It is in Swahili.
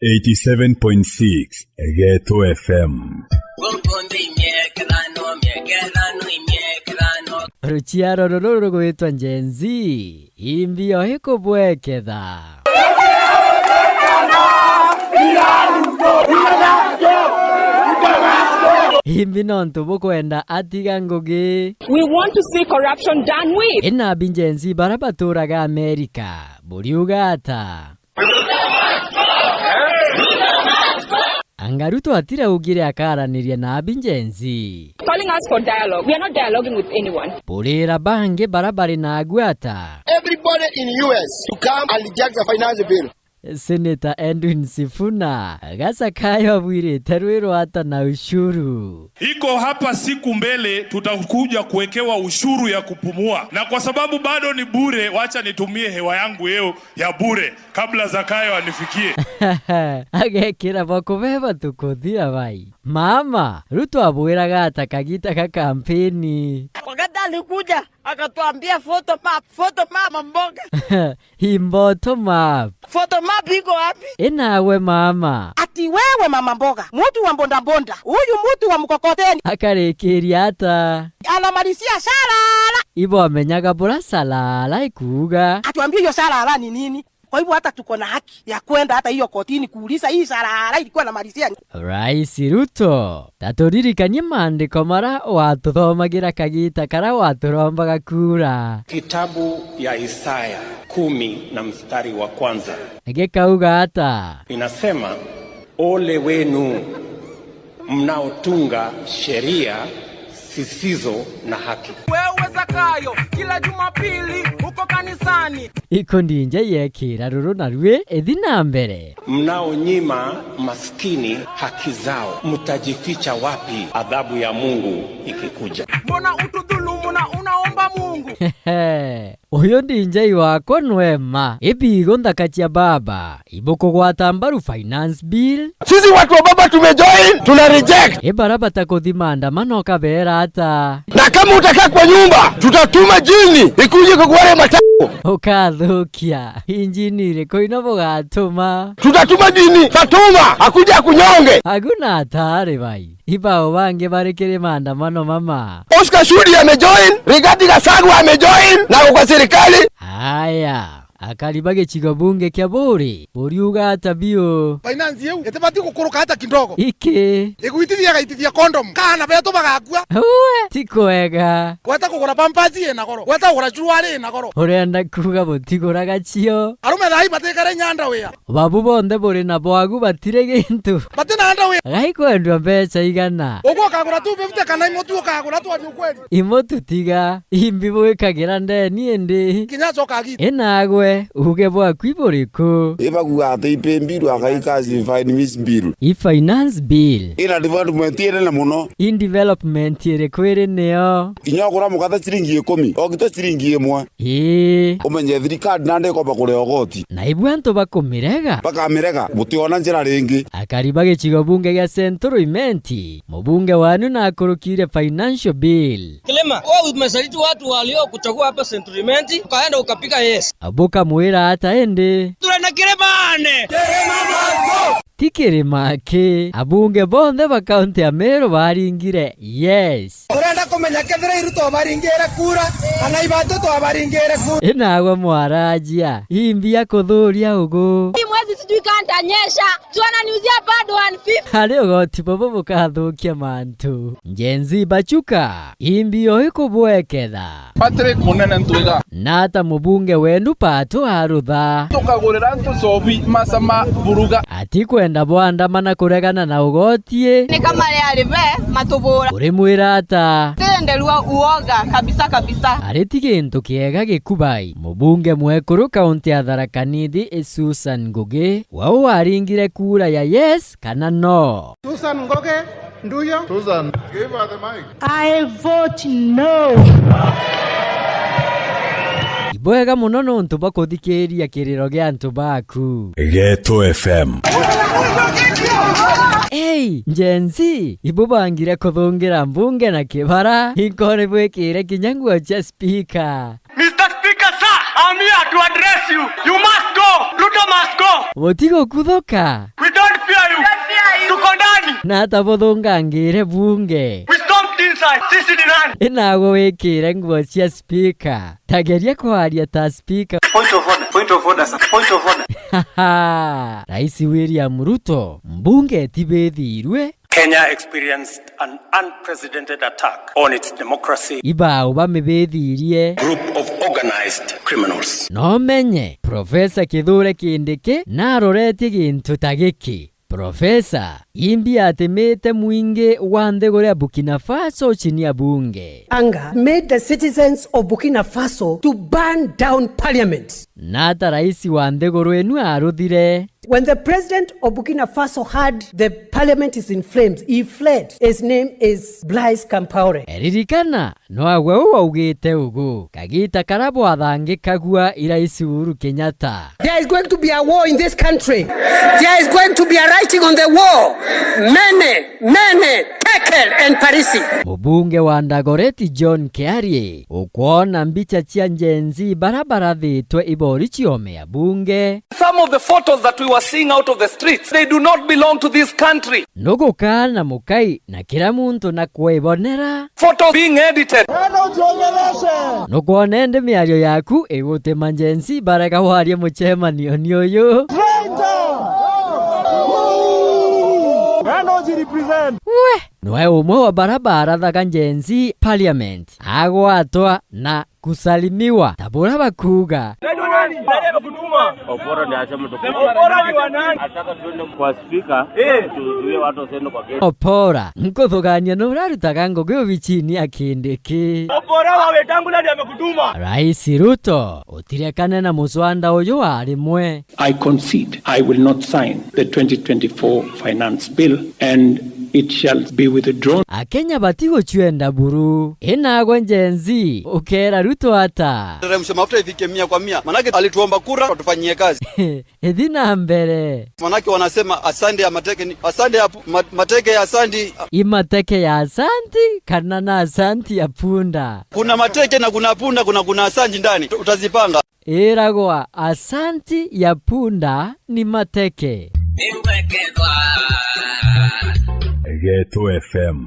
87.6 Geto FM. Ruchiaro rororo gwitwa Gen Z imbio hikubweketha imbi nontu bukwenda atiga ngugi. We want to see corruption done with. Ina Gen Z bara baturaga America buriuga ata Angaruto atira ugire akaraniria na Gen Z. Calling us for dialogue. We are not dialoguing with anyone. Purira bange barabari na agwata. Everybody in US to come and reject the finance bill. Senator Edwin Sifuna Gasakayo abwire terwero hata na ushuru. Iko hapa siku mbele tutakuja kuwekewa ushuru ya kupumua, na kwa sababu bado ni bure, wacha nitumie hewa yangu yeo ya bure kabla Zakayo anifikie. Agekira bakubeba tukuthia bai. Mama Ruto abwiraga atakagita ka kampeni. Wakati alikuja akatuambia photo map mboga. Himboto map. Photo map iko wapi? Enawe mama. Ati wewe mama mboga, mtu wa bonda. Huyu mtu wa mkokoteni. Akarekeria ata. Anamalisia salala. Ibo amenyaga bora salala ikuga. Atuambie hiyo salala ni nini? Kwa hivyo hata tuko na haki ya kwenda hata hiyo kotini kuuliza hii salala ilikuwa na malisia. Rais Ruto taturirikanie maandiko mara watuthomagira kagita kara waturombaga kura. Kitabu ya Isaya 10 na mstari wa 1 Agekauga ata inasema, ole wenu mnaotunga sheria sisizo na haki. Wewe Zakayo kila Jumapili uko kanisani. Iko ndinje yekira ruru narwe ethina mbere. Mnaonyima maskini haki zao, mtajificha wapi adhabu ya Mungu ikikuja? Mbona utudhulumu na unaomba Mungu? Uyo ndinje wako nwema ebigo ndakachia baba iboko gwatambaru finance bill. Sisi watu wa baba tumejoin, tuna reject. Ebaraba takothimanda manoka bera ata. Na kama utakaa kwa nyumba, tutatuma jini ikuje kukuwale matako. Ukathukia injinire koinobo gatuma. Tutatuma jini, tatuma akuja kunyonge. Hakuna atare bai. Ibao bange barekere maandamano mama. Oscar Sudi amejoin, Rigathi Gachagua amejoin na kwa serikali. Haya. Akalibage chigabunge kya buri buriuga atabio finance yeu etebati kukuruka hata kidogo ike iguitithia condom kana beto bagakua uwe tikoega weta kugura pampers ina goro weta kugura churuari ina goro urenda kuga botigura gachio arume thai batekare nyanda wea babu bonde buri na bwagu batire gintu batina anda wea gaiko endwa mbeca igana ugo kagura 250 kana imotu kagura tu ati kweli imotu tiga imbi bwikagira ndeni ende kinya coka gitu enagwe uge bwa kwiburiku ebaguga ate ipembiru akaikazi finance bill finance bill ina development ire na muno in development ire kwire neo inyogura mukatha ciringi 10 ogito ciringi 1 umenye thirikari nande ko bakure ogoti na ibwanto bakomirega bakamirega gutiona njira ringi akaribage chigabunge gya Central Imenti mubunge wanu na akurukire financial bill Kilema wewe umesaliti watu walio kuchagua hapa Central Imenti ukaenda ukapika yes abuka muira hata ende turenda Kiremane Tikiremake abunge bonde ba county ya Meru baringire yes urenda kumenya kethira Ruto baringire kura kana ibato to baringire kura enagwa mwarajia imbia kuthuria ugu Mwezi sijui kantanyesha tuana niuzia bado 150 hali ugoti bobo bukathukia mantu Gen Z bachuka imbio ikubweketha Patrick Munene Ntwiga nata mubunge wendu Pato Arutha tukagurira ntucobi masama buruga ati kwenda bwandamana kuregana na ugotie Ni kama alive matubura. uri mwira ata Tendelwa uoga kabisa. ariti gintu kiega gikubai mubunge mwekuru kaunti ya Tharaka Nithi Susan Ngugi wao waringire kura ya yes kana no. Susan Ngoge nduyo Susan give her the mic. I vote no. Ibwega muno nontu bakuthikiria kiriro gya antu baku Geto FM. Hey, Gen Z, ibu bangire kuthungira mbunge na kibara inkore bwekire kinyangu cha speaker. Mr. Speaker sir, I'm here to address you. You must go. Ruto must go. Motigo kuthoka. We don't fear you. Tuko ndani. Na tabodhongangire bunge. We stomped inside. Sisi ni nani? Inago wekire nguo cia speaker. Tageria kwaria ta speaker. Point of order. Point of order, sir. Point of order. Rais William Ruto, mbunge tibethirwe. Kenya experienced an unprecedented attack on its democracy. Ibao bamebethirie. Group of organized criminals. No menye, Professor Kithure Kindiki naroreti gintu tagiki. Profesa, imbi atemete mwingi wa Ndegore ya Burkina Faso chini ya bunge. Anger made the citizens of Burkina Faso to burn down parliament. Nata raisi wa Ndegore enu aruthire. When the president of Burkina Faso heard the parliament is in flames, he fled. His name is Blaise Compaoré. Eririkana, no agwe ugite ugu. Kagita karabo athangi kagua iraisi Uhuru Kenyatta. There is going to be a war in this country. There is going to be a writing on the wall. Mene, Tekel and Parisi. Mubunge wa Ndagoreti John Kiarie. Ukuona mbicha chia njenzi barabara dhitwe ibori chiome ya bunge. Some of the photos that we were seeing out of the streets, they do not belong to this country. Nugu kana mukai na kila muntu na kuibonera. Photos being edited. Nugu onende miario yaku egote manjensi baraka warie muchema nioyo. Noe umwe wa barabara thaka njensi parliament. Agwatwa na kusalimiwa. Tabura bakuga. Opora ndiye asema ataka tuende kwa speaker tuzuie watu wasende kwa gate. Opora nkothogania no rarutaga ngogyo bichini akindiki. Opora wawe tangu ndiye amekutuma. Rais Ruto utirekane na muswanda uyu arimwe. I concede I will not sign the 2024 finance bill and it shall be withdrawn. Akenya batigo chuenda buru. Inagwa njenzi ukera Ruto ata. Teremsha mafuta ifike 100 kwa 100. Manake alituomba kura tutufanyie kazi. Edina mbere. Manake wanasema asante ya mateke ni asante ya mateke ya asante. Imateke ya asanti kana na asanti ya punda. Kuna mateke na kuna punda kuna asanti ndani. Utazipanga. Iragwa asanti ya punda ni mateke. Ghetto FM.